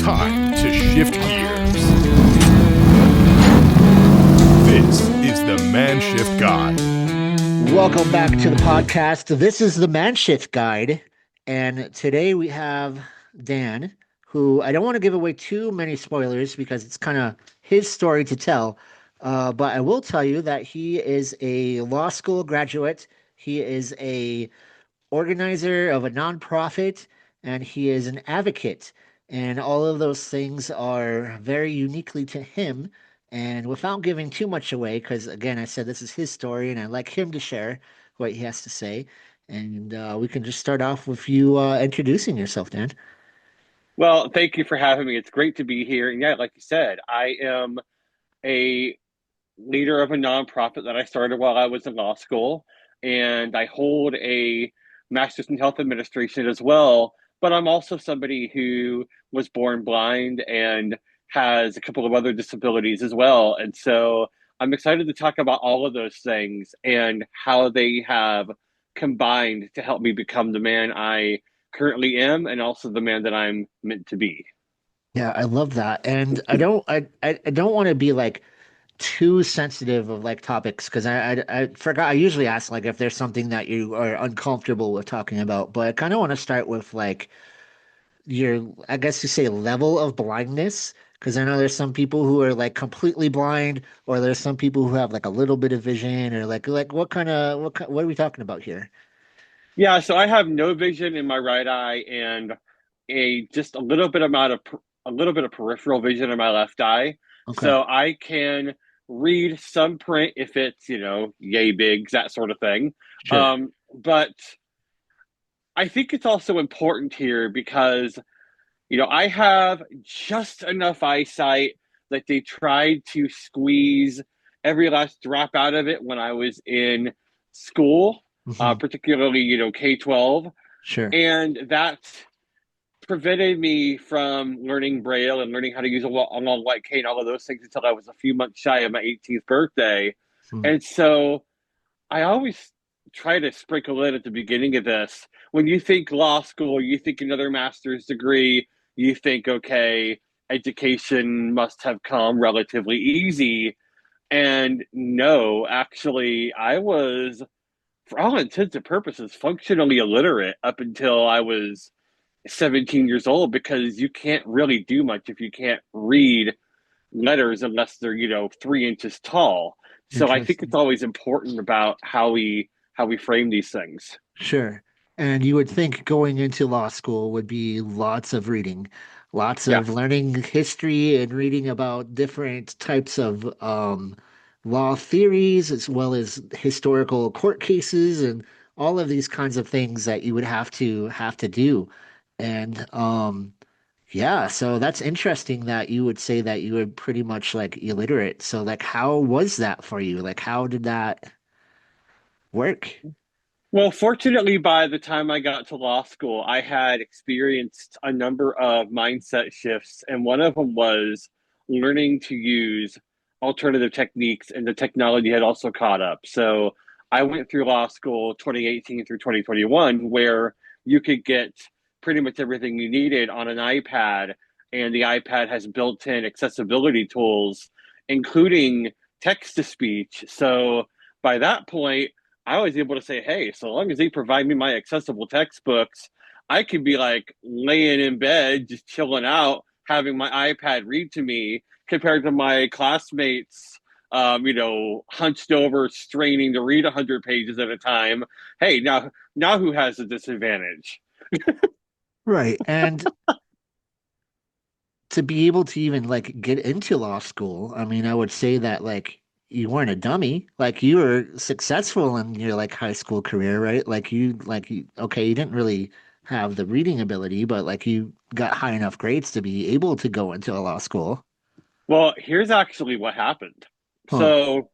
time to shift gears. This is the Man Shift Guide. Welcome back to the podcast. This is the Man Shift Guide, and today we have Dan, who I don't want to give away too many spoilers because it's kind of his story to tell. But I will tell you that he is a law school graduate. He is a organizer of a nonprofit, and he is an advocate. And all of those things are very uniquely to him. And without giving too much away, because again, I said this is his story, and I like him to share what he has to say. And we can just start off with you introducing yourself, Dan. Well, thank you for having me. It's great to be here. And yeah, like you said, I am a leader of a nonprofit that I started while I was in law school, and I hold a master's in health administration as well. But I'm also somebody who was born blind and has a couple of other disabilities as well. And so I'm excited to talk about all of those things and how they have combined to help me become the man I currently am and also the man that I'm meant to be. Yeah, I love that. And I don't want to be like too sensitive of like topics because I forgot I usually ask like if there's something that you are uncomfortable with talking about, but I kind of want to start with like your I guess you say level of blindness because I know there's some people who are like completely blind or there's some people who have like a little bit of vision or like what are we talking about here? Yeah, so I have no vision in my right eye and a just a little bit of peripheral vision in my left eye. Okay. So I can read some print if it's, yay bigs, that sort of thing. Sure. But I think it's also important here because, I have just enough eyesight that they tried to squeeze every last drop out of it when I was in school, Hmm. particularly, K-12. Sure. And that prevented me from learning Braille and learning how to use a long white cane, all of those things until I was a few months shy of my 18th birthday. Hmm. And so I always try to sprinkle in at the beginning of this. When you think law school, you think another master's degree, you think, okay, education must have come relatively easy. And no, actually, I was, for all intents and purposes, functionally illiterate up until I was 17 years old because you can't really do much if you can't read letters unless they're 3 inches tall. So I think it's Interesting. always important about how we frame these things. Sure. And you would think going into law school would be lots of reading, lots Yeah. of learning history and reading about different types of law theories as well as historical court cases and all of these kinds of things that you would have to do. And yeah, so that's interesting that you would say that you were pretty much like illiterate. So like how was that for you? Like how did that work? Well, fortunately, by the time I got to law school, I had experienced a number of mindset shifts, and one of them was learning to use alternative techniques, and the technology had also caught up. So I went through law school 2018 through 2021, where you could get pretty much everything you needed on an iPad, and the iPad has built-in accessibility tools, including text to speech. So by that point, I was able to say, hey, so long as they provide me my accessible textbooks, I could be like laying in bed, just chilling out, having my iPad read to me compared to my classmates, hunched over, straining to read 100 pages at a time. Hey, now who has the disadvantage? Right. And to be able to even like get into law school, I mean, I would say that like you weren't a dummy. Like you were successful in your like high school career, right? Okay, you didn't really have the reading ability, but like you got high enough grades to be able to go into a law school. Well, here's actually what happened. Huh. So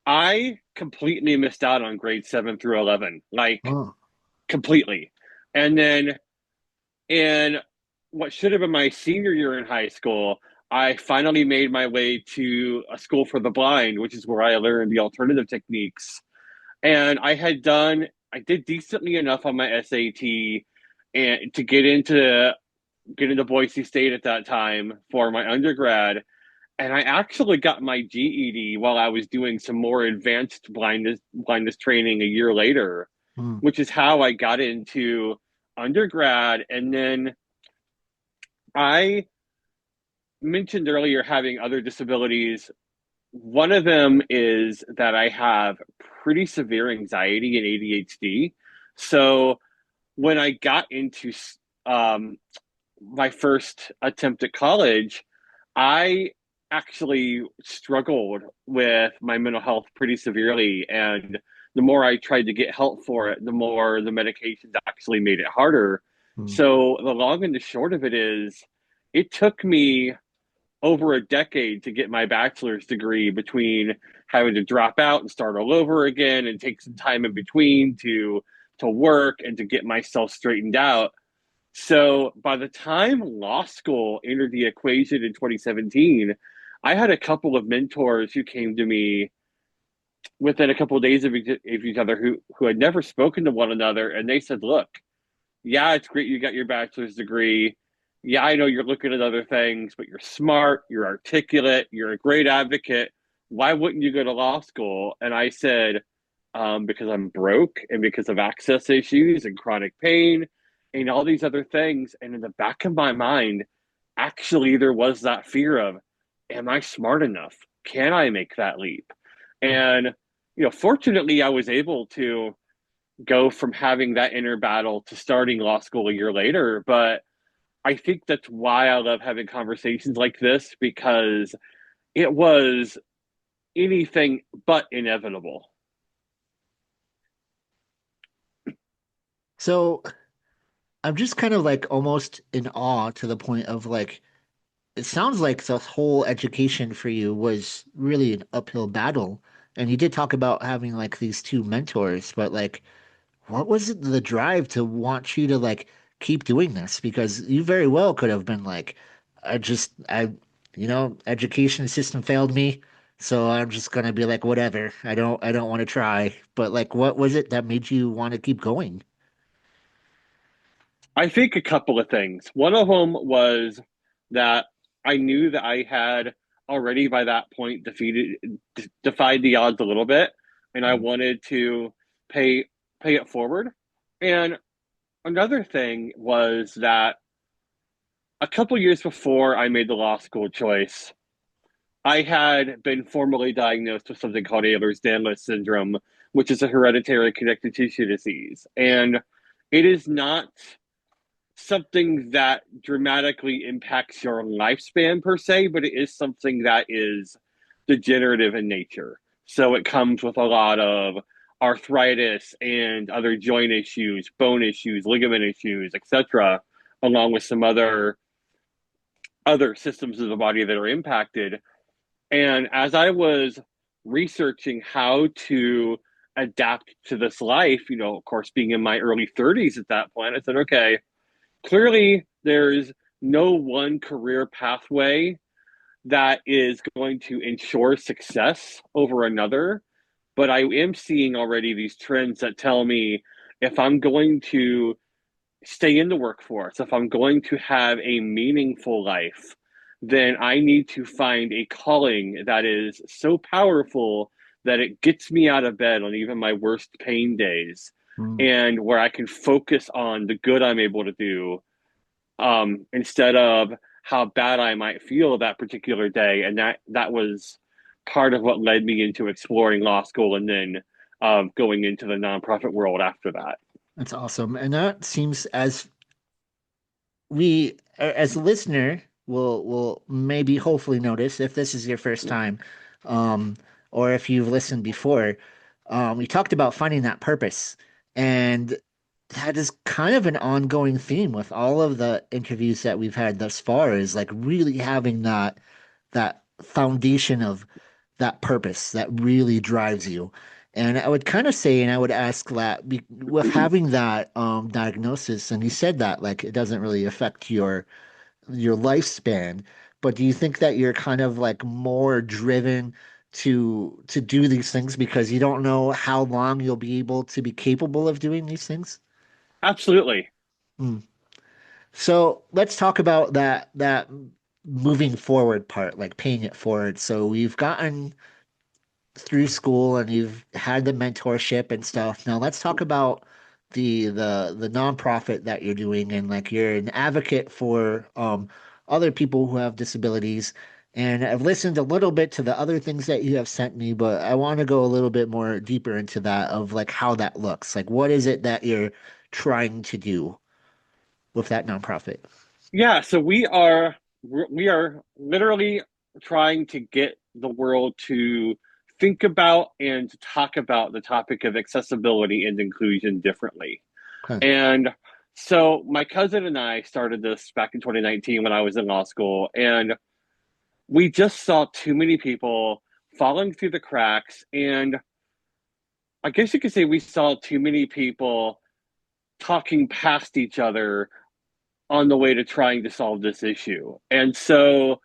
I completely missed out on grade 7 through 11, like Oh. completely. And then in what should have been my senior year in high school, I finally made my way to a school for the blind, which is where I learned the alternative techniques. And I did decently enough on my SAT and to get into get into Boise State at that time for my undergrad, and I actually got my GED while I was doing some more advanced blindness training a year later, Mm, which is how I got into undergrad. And then I mentioned earlier having other disabilities. One of them is that I have pretty severe anxiety and ADHD. So when I got into um, my first attempt at college, I actually struggled with my mental health pretty severely. And the more I tried to get help for it, the more the medications actually made it harder. mm. So the long and the short of it is, it took me over a decade to get my bachelor's degree between having to drop out and start all over again and take some time in between to work and to get myself straightened out. So by the time law school entered the equation in 2017, I had a couple of mentors who came to me within a couple of days of each other who had never spoken to one another, and they said, "Look, yeah, it's great you got your bachelor's degree. Yeah, I know you're looking at other things, but you're smart, you're articulate, you're a great advocate. Why wouldn't you go to law school?" And I said, because I'm broke and because of access issues and chronic pain and all these other things. And in the back of my mind, actually, there was that fear of, am I smart enough? Can I make that leap? And, fortunately, I was able to go from having that inner battle to starting law school a year later. But I think that's why I love having conversations like this, because it was anything but inevitable. So I'm just kind of like almost in awe to the point of like, it sounds like the whole education for you was really an uphill battle. And you did talk about having like these two mentors, but like, what was it, the drive to want you to like keep doing this? Because you very well could have been like, education system failed me, so I'm just gonna be like, whatever. I don't want to try. But like, what was it that made you want to keep going? I think a couple of things. One of them was that I knew that I had already by that point defied the odds a little bit, and I Mm, wanted to pay pay it forward. And another thing was that a couple years before I made the law school choice, I had been formally diagnosed with something called Ehlers-Danlos syndrome, which is a hereditary connective tissue disease. And it is not something that dramatically impacts your lifespan per se, but it is something that is degenerative in nature. So it comes with a lot of arthritis and other joint issues, bone issues, ligament issues, etc., along with some other systems of the body that are impacted. And as I was researching how to adapt to this life, of course, being in my early 30s at that point, I said, okay, clearly there's no one career pathway that is going to ensure success over another. But I am seeing already these trends that tell me if I'm going to stay in the workforce, if I'm going to have a meaningful life, then I need to find a calling that is so powerful that it gets me out of bed on even my worst pain days, mm. and where I can focus on the good I'm able to do, instead of how bad I might feel that particular day. And that was part of what led me into exploring law school and then going into the nonprofit world after that. That's awesome. And that seems as as a listener, will maybe hopefully notice if this is your first time, um, or if you've listened before. We talked about finding that purpose, and that is kind of an ongoing theme with all of the interviews that we've had thus far. Is like really having that foundation of that purpose that really drives you. And I would kind of say, and I would ask that with having that diagnosis, and you said that like it doesn't really affect your lifespan, but do you think that you're kind of like more driven to do these things because you don't know how long you'll be able to be capable of doing these things? Absolutely. Hmm. So let's talk about that moving forward part, like paying it forward. So we've gotten through school and you've had the mentorship and stuff. Now let's talk about the nonprofit that you're doing and like you're an advocate for other people who have disabilities. And I've listened a little bit to the other things that you have sent me, but I want to go a little bit more deeper into that of like how that looks. Like what is it that you're trying to do with that nonprofit? Yeah, so we are literally trying to get the world to think about and to talk about the topic of accessibility and inclusion differently. Okay. And so my cousin and I started this back in 2019 when I was in law school, and we just saw too many people falling through the cracks. And I guess you could say we saw too many people talking past each other on the way to trying to solve this issue. And so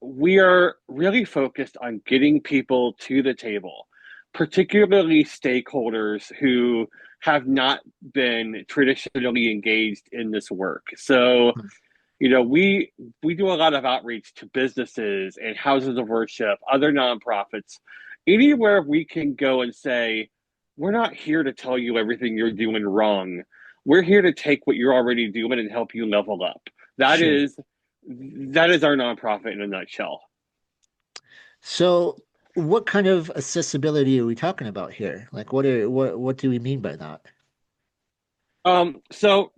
we are really focused on getting people to the table, particularly stakeholders who have not been traditionally engaged in this work. So, we do a lot of outreach to businesses and houses of worship, other nonprofits, anywhere we can go and say, we're not here to tell you everything you're doing wrong. We're here to take what you're already doing and help you level up. That Sure. is that is our nonprofit in a nutshell. So, what kind of accessibility are we talking about here? Like, what do we mean by that? So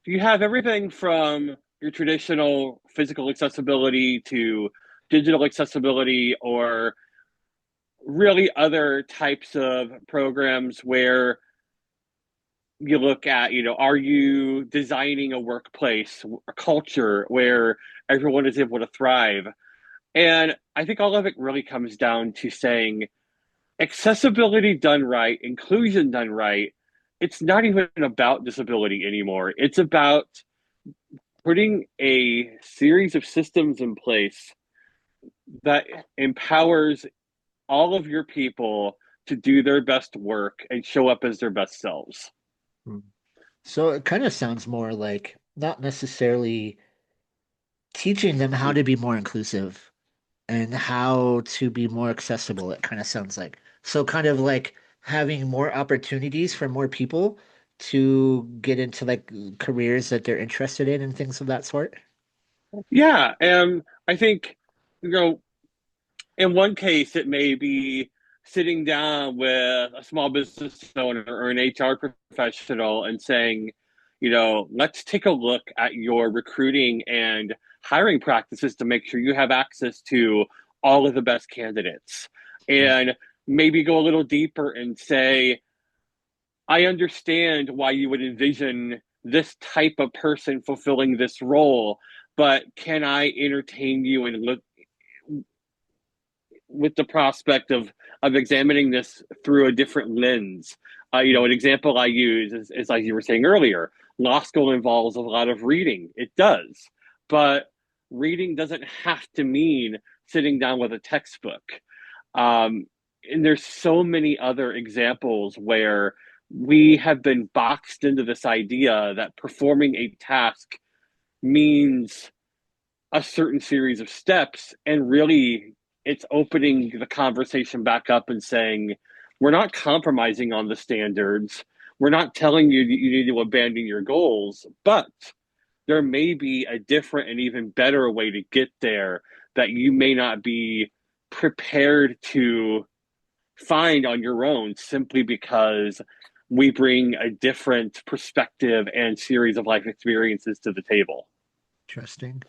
you have everything from your traditional physical accessibility to digital accessibility, or really other types of programs where you look at, are you designing a workplace, a culture where everyone is able to thrive? And I think all of it really comes down to saying accessibility done right, inclusion done right, it's not even about disability anymore. It's about putting a series of systems in place that empowers all of your people to do their best work and show up as their best selves. Hmm. So it kind of sounds more like not necessarily teaching them how to be more inclusive and how to be more accessible, it kind of sounds like. So kind of like having more opportunities for more people to get into like careers that they're interested in and things of that sort. Yeah, and I think, you know, in one case, it may be sitting down with a small business owner or an HR professional and saying, let's take a look at your recruiting and hiring practices to make sure you have access to all of the best candidates. Right. And maybe go a little deeper and say, I understand why you would envision this type of person fulfilling this role, but can I entertain you and look with the prospect of examining this through a different lens? An example I use is like you were saying earlier, law school involves a lot of reading. It does, but reading doesn't have to mean sitting down with a textbook. And there's so many other examples where we have been boxed into this idea that performing a task means a certain series of steps, and really it's opening the conversation back up and saying, we're not compromising on the standards, we're not telling you that you need to abandon your goals, but there may be a different and even better way to get there that you may not be prepared to find on your own, simply because we bring a different perspective and series of life experiences to the table. Interesting.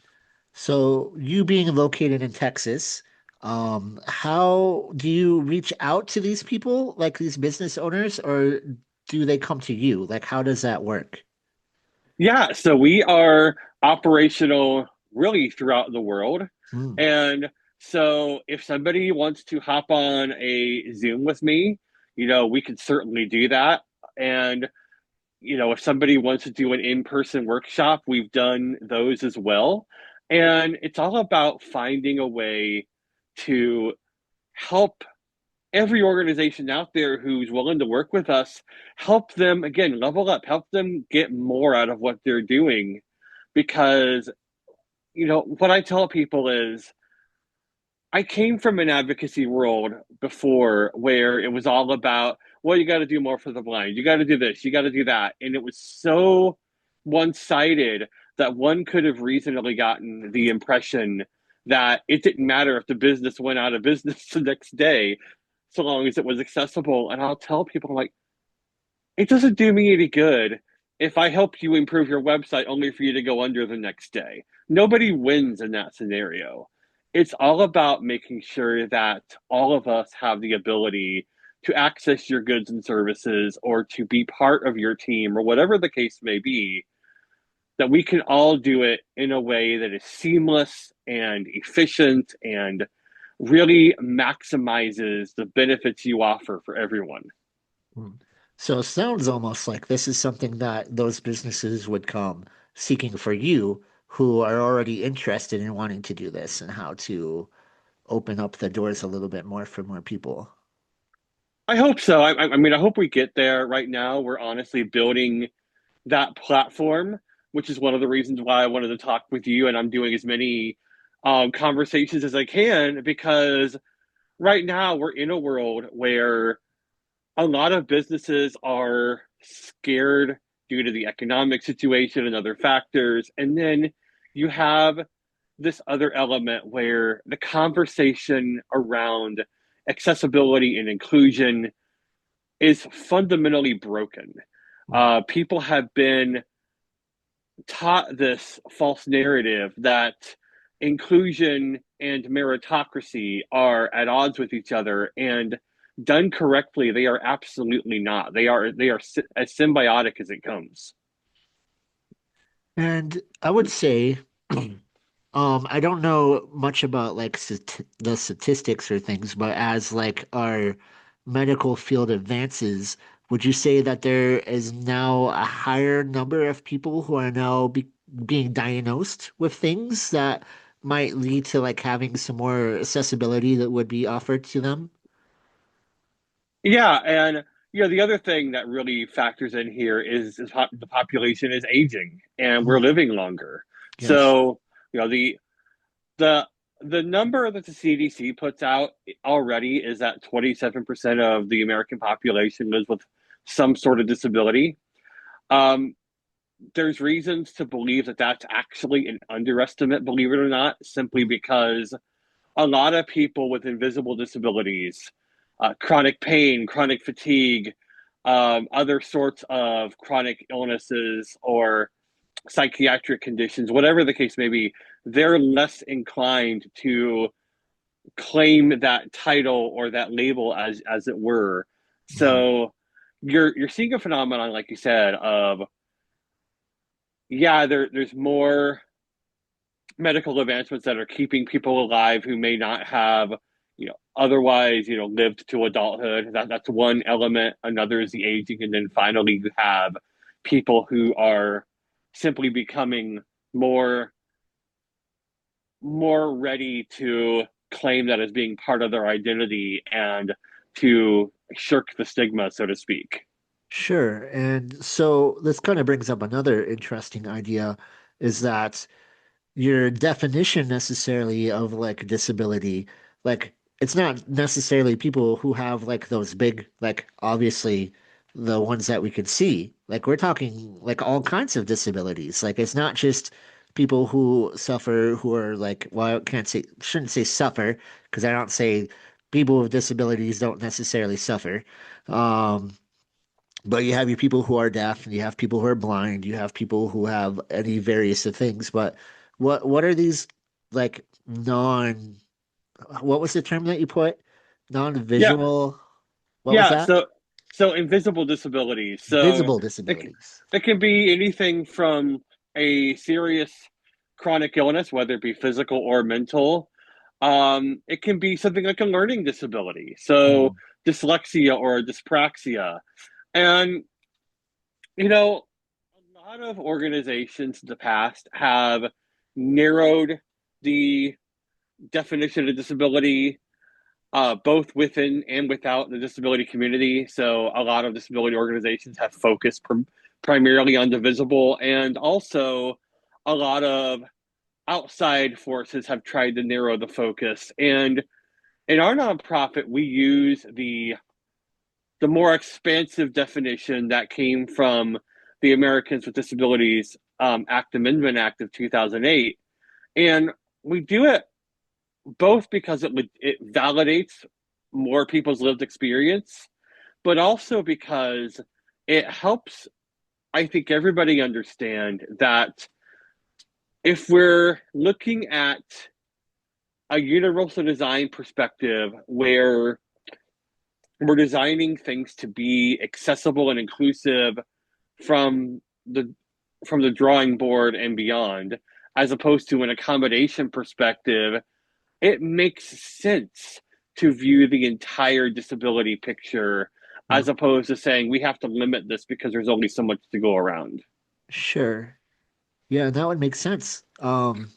So you being located in Texas, how do you reach out to these people, like these business owners, or do they come to you? Like, how does that work? Yeah, so we are operational really throughout the world. Hmm. And so if somebody wants to hop on a Zoom with me, we could certainly do that. And, if somebody wants to do an in-person workshop, we've done those as well. And it's all about finding a way to help every organization out there who's willing to work with us, help them again level up, help them get more out of what they're doing. Because what I tell people is I came from an advocacy world before where it was all about, well, you got to do more for the blind. You got to do this, you got to do that. And it was so one sided that one could have reasonably gotten the impression that it didn't matter if the business went out of business the next day, so long as it was accessible. And I'll tell people, like, it doesn't do me any good if I help you improve your website only for you to go under the next day. Nobody wins in that scenario. It's all about making sure that all of us have the ability to access your goods and services or to be part of your team or whatever the case may be, that we can all do it in a way that is seamless and efficient and really maximizes the benefits you offer for everyone. Hmm. So it sounds almost like this is something that those businesses would come seeking for you who are already interested in wanting to do this and how to open up the doors a little bit more for more people. I hope so. I mean, I hope we get there. Right now, we're honestly building that platform, which is one of the reasons why I wanted to talk with you. And I'm doing as many conversations as I can because right now we're in a world where a lot of businesses are scared due to the economic situation and other factors. And then you have this other element where the conversation around accessibility and inclusion is fundamentally broken. Hmm. People have been taught this false narrative that inclusion and meritocracy are at odds with each other, and done correctly, they are absolutely not. They are as symbiotic as it comes. And I would say, I don't know much about like the statistics or things, but as like our medical field advances, would you say that there is now a higher number of people who are now being diagnosed with things that might lead to like having some more accessibility that would be offered to them? Yeah, and the other thing that really factors in here is the population is aging and we're Mm, living longer. yes. So, the the the number that the CDC puts out already is that 27% of the American population lives with some sort of disability. Um, there's reasons to believe that that's actually an underestimate, believe it or not, simply Mm, because a lot of people with invisible disabilities, chronic pain, chronic fatigue, other sorts of chronic illnesses or psychiatric conditions, whatever the case may be, they're less inclined to claim that title or that label as it were. mhm. So you're seeing a phenomenon, like you said, of there's more medical advancements that are keeping people alive who may not have otherwise lived to adulthood. That's one element. Another is the aging, and then finally you have people who are simply becoming more more ready to claim that as being part of their identity and to shirk the stigma, so to speak. Sure. And so this kind of brings up another interesting idea is that your definition necessarily of like disability, like it's not necessarily people who have like those big, like obviously the ones that we could see. Like we're talking like all kinds of disabilities. Like it's not just people who suffer who are like, well, I can't say, shouldn't say suffer because I don't say people with disabilities don't necessarily suffer. Um, but you have your people who are deaf, and you have people who are blind, you have people who have any various of things. But what are these like non what was the term that you put? Yeah, Non-visual, what was yeah. that? So invisible disabilities. So Visible it disabilities. it can be anything from a serious chronic illness, whether it be physical or mental. It can be something like a learning disability, so Mm, dyslexia or dyspraxia. And a lot of organizations in the past have narrowed the definition of disability both within and without the disability community. So a lot of disability organizations have focused primarily on the visible, and also a lot of outside forces have tried to narrow the focus. And in our nonprofit, we use the more expansive definition that came from the Americans with Disabilities Amendment Act of 2008. And we do it both because it validates more people's lived experience, but also because it helps, I think, everybody understand that if we're looking at a universal design perspective where we're designing things to be accessible and inclusive from the from the drawing board and beyond, as opposed to an accommodation perspective, it makes sense to view the entire disability picture Mm. as opposed to saying we have to limit this because there's only so much to go around. Sure. Yeah, that would make sense. And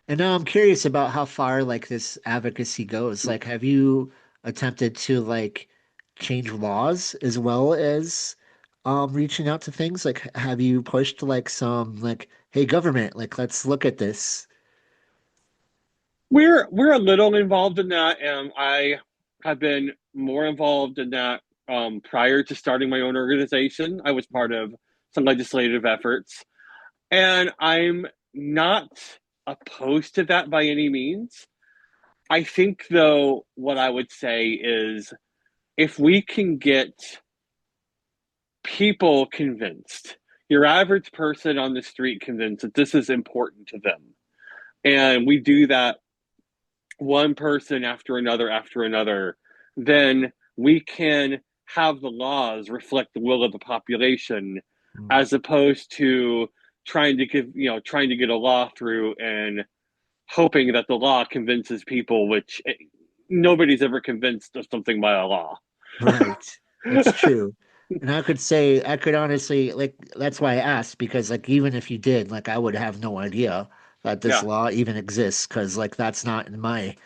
now I'm curious about how far like this advocacy goes. Like, have you attempted to like change laws as well as reaching out to things? Like, have you pushed like some like, hey, government, like let's look at this? We're a little involved in that, and I have been more involved in that prior to starting my own organization. I was part of some legislative efforts, and I'm not opposed to that by any means. I think, though, what I would say is if we can get people convinced, your average person on the street convinced that this is important to them, and we do that one person after another, then we can have the laws reflect the will of the population Mm. as opposed to trying to get a law through and hoping that the law convinces people, which nobody's ever convinced of something by a law. Right. It's true. And I could say, I could honestly, like, that's why I asked, because, like, even if you did, like, I would have no idea that this Yeah. law even exists, because, like, that's not in my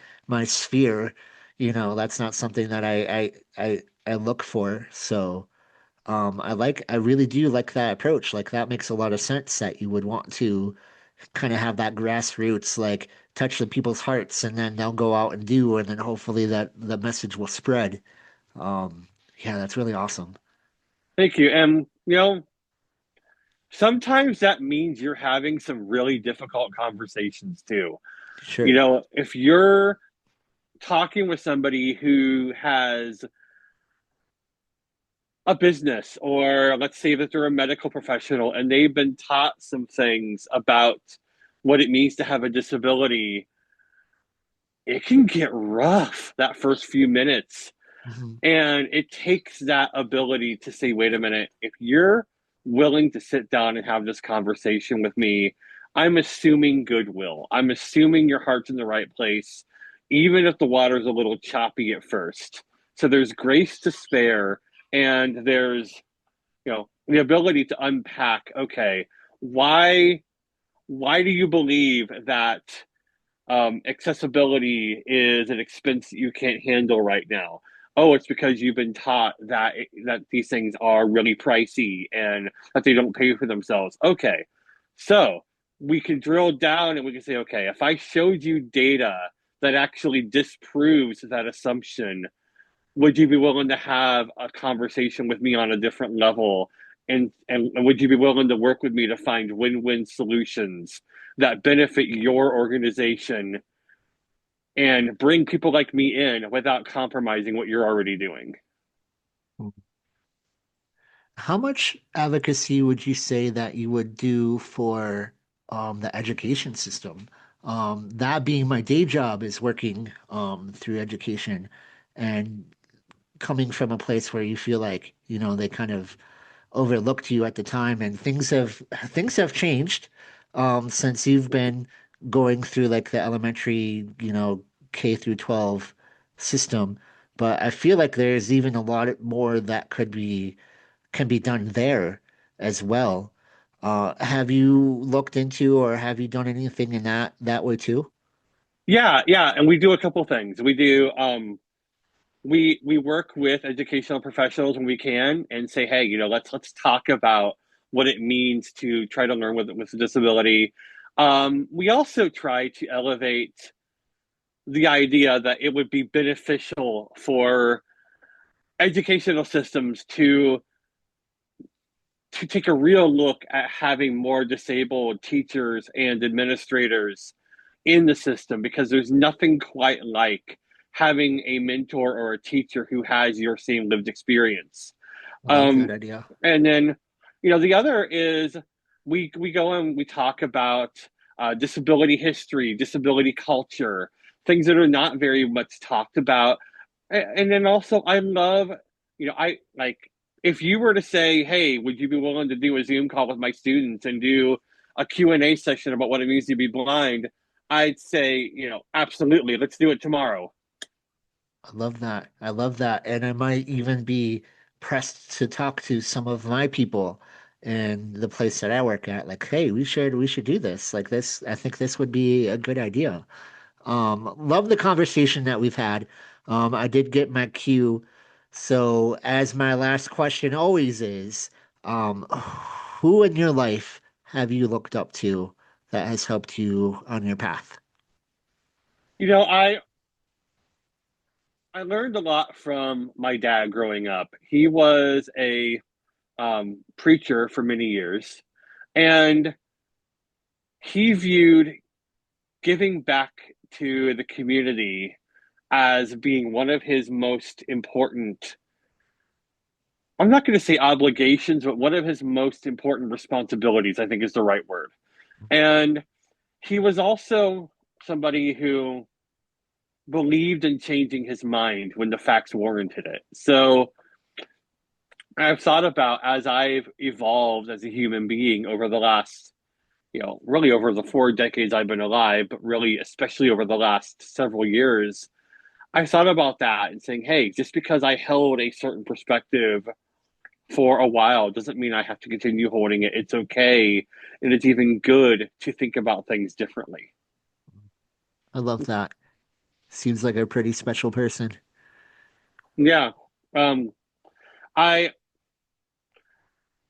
sphere. That's not something that I look for. So, I really do like that approach. Like, that makes a lot of sense that you would want to kind of have that grassroots, like, touch the people's hearts, and then they'll go out and do, and then hopefully that the message will spread. Um, yeah, that's really awesome. Thank you. And sometimes that means you're having some really difficult conversations too. Sure. If you're talking with somebody who has a business, or let's say that they're a medical professional and they've been taught some things about what it means to have a disability, it can get rough that first few minutes. Mhm. And it takes that ability to say, wait a minute, if you're willing to sit down and have this conversation with me, I'm assuming goodwill. I'm assuming your heart's in the right place, even if the water's a little choppy at first. So there's grace to spare, and there's, the ability to unpack, okay, why why do you believe that accessibility is an expense that you can't handle right now? Oh, it's because you've been taught that these things are really pricey and that they don't pay for themselves. Okay, so we can drill down and we can say, okay, if I showed you data that actually disproves that assumption, would you be willing to have a conversation with me on a different level? And would you be willing to work with me to find win-win solutions that benefit your organization and bring people like me in without compromising what you're already doing? How much advocacy would you say that you would do for the education system? That being my day job is working through education and coming from a place where you feel like, they kind of overlooked you at the time, and things have changed since you've been going through like the elementary, K through 12 system. But I feel like there's even a lot more that can be done there as well. Have you looked into or have you done anything in that way too? Yeah, and we do a couple things. We work with educational professionals when we can and say, hey, let's talk about what it means to try to learn with a disability. We also try to elevate the idea that it would be beneficial for educational systems to take a real look at having more disabled teachers and administrators in the system, because there's nothing quite like having a mentor or a teacher who has your same lived experience. I love that Um, idea. and then, the other is we go and we talk about disability history, disability culture, things that are not very much talked about. And then also, I love, I like, if you were to say, hey, would you be willing to do a Zoom call with my students and do a Q&A session about what it means to be blind? I'd say, absolutely, let's do it tomorrow. I love that. I love that. And I might even be pressed to talk to some of my people in the place that I work at. Like, hey, we should do this. Like this, I think this would be a good idea. Love the conversation that we've had. I did get my cue. So as my last question always is, who in your life have you looked up to that has helped you on your path? You know, I I learned a lot from my dad growing up. He was a preacher for many years, and he viewed giving back to the community as being one of his most important, I'm not going to say obligations, but one of his most important responsibilities, I think is the right word. And he was also somebody who believed in changing his mind when the facts warranted it. So I've thought about, as I've evolved as a human being over the last, really over the 4 decades I've been alive, but really, especially over the last several years, I thought about that and saying, hey, just because I held a certain perspective for a while doesn't mean I have to continue holding it. It's okay. And it's even good to think about things differently. I love that. Seems like a pretty special person. Yeah. Um, I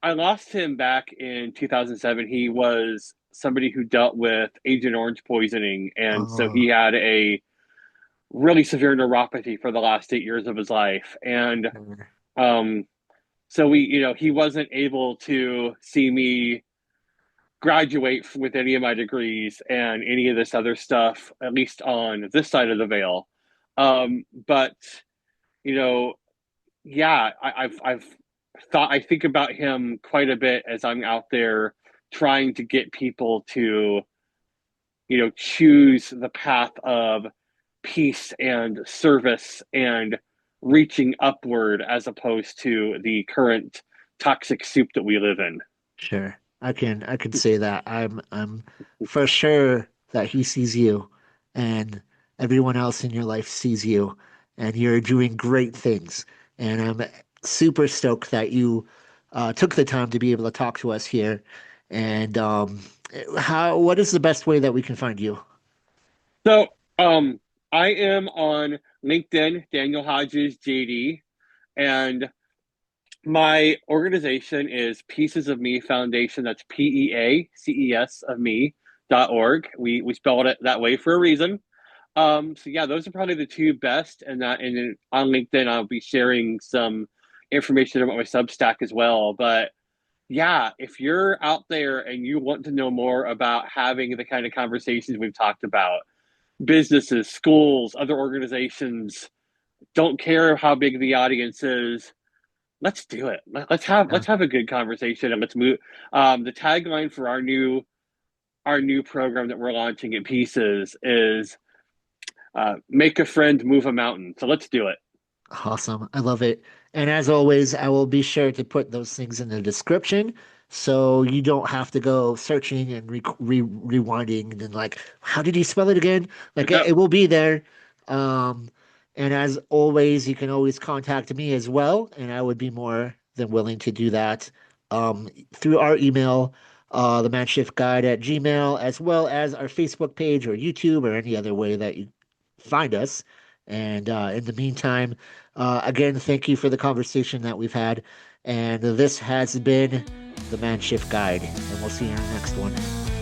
I lost him back in 2007. He was somebody who dealt with Agent Orange poisoning. And so Oh, he had a really severe neuropathy for the last 8 years of his life. And sure. um, so he wasn't able to see me graduate with any of my degrees and any of this other stuff, at least on this side of the veil. But, you know, yeah, I think about him quite a bit as I'm out there trying to get people to, choose the path of peace and service and reaching upward as opposed to the current toxic soup that we live in. Sure. I can say that. I'm for sure that he sees you and everyone else in your life sees you and you're doing great things. And I'm super stoked that you took the time to be able to talk to us here. And what is the best way that we can find you? So, um, I am on LinkedIn, Daniel Hodges, JD, and my organization is Pieces of Me Foundation. That's PEACES of me.org. We spelled it that way for a reason. So yeah, those are probably the two best. And on LinkedIn, I'll be sharing some information about my Substack as well. But yeah, if you're out there and you want to know more about having the kind of conversations we've talked about, businesses, schools, other organizations, don't care how big the audience is, let's do it. Yeah. Let's have a good conversation and let's move. The tagline for our new program that we're launching at Pieces is "Make a friend, move a mountain." So let's do it. Awesome. I love it. And as always, I will be sure to put those things in the description so you don't have to go searching and rewinding and like, how did you spell it again? Like it will be there. Um, and as always, you can always contact me as well, and I would be more than willing to do that through our email. the Man Shift Guide at Gmail, as well as our Facebook page or YouTube or any other way that you find us. And in the meantime, again, thank you for the conversation that we've had. And this has been the Man Shift Guide, and we'll see you in the next one.